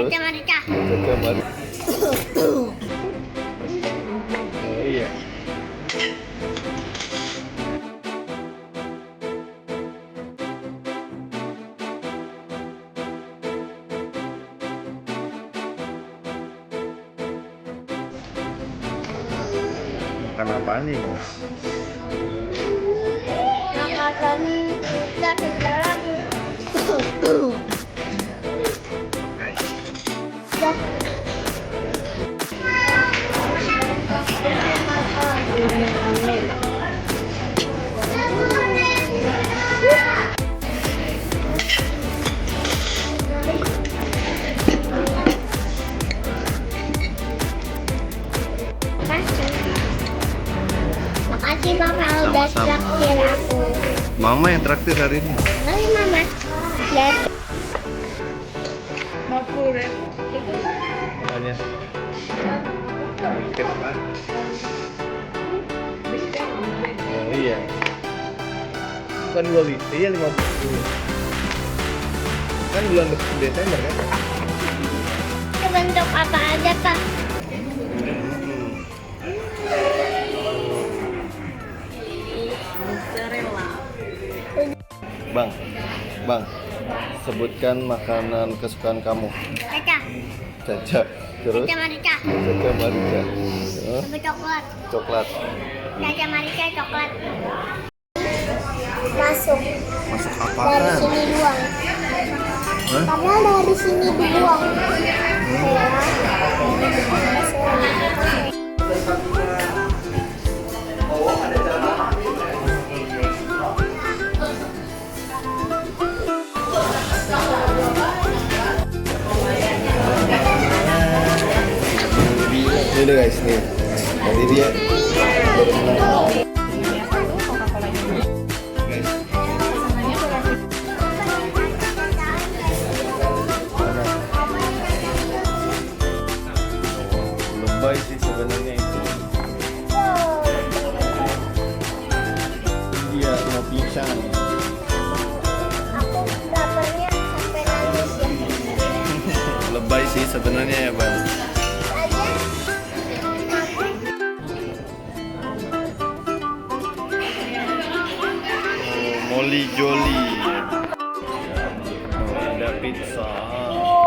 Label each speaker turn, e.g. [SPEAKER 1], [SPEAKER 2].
[SPEAKER 1] Caca Marika.
[SPEAKER 2] Caca Marika. Oh iya. Makan apaan nih?
[SPEAKER 1] Makan dari dalam. Makasih Papa udah traktir aku.
[SPEAKER 2] Mama yang traktir hari ini.
[SPEAKER 1] Hai Mama. Lihat.
[SPEAKER 2] Makanya. Bikin apa? Oh iya. Bukan 2 liter, iya 50. Kan bulan Desember kan?
[SPEAKER 1] Itu bentuk apa aja Pak?
[SPEAKER 2] Bang, sebutkan makanan kesukaan kamu.
[SPEAKER 1] Caca.
[SPEAKER 2] Caca, terus?
[SPEAKER 1] Caca Marika.
[SPEAKER 2] Caca Marika. Terus?
[SPEAKER 1] Sama coklat.
[SPEAKER 2] Coklat.
[SPEAKER 1] Caca Marika coklat. Masuk.
[SPEAKER 2] Masuk
[SPEAKER 1] Dari
[SPEAKER 2] apaan?
[SPEAKER 1] sini doang.
[SPEAKER 2] Hah?
[SPEAKER 1] Padahal dari sini doang.
[SPEAKER 2] Ini deh guys, nih. Jadi dia berenang. Lebay sih sebenarnya itu. Iya, mau pingsan.
[SPEAKER 1] Aku laparnya sampai nangis ya.
[SPEAKER 2] Lebay sih sebenarnya ya bang. Molly Jolly.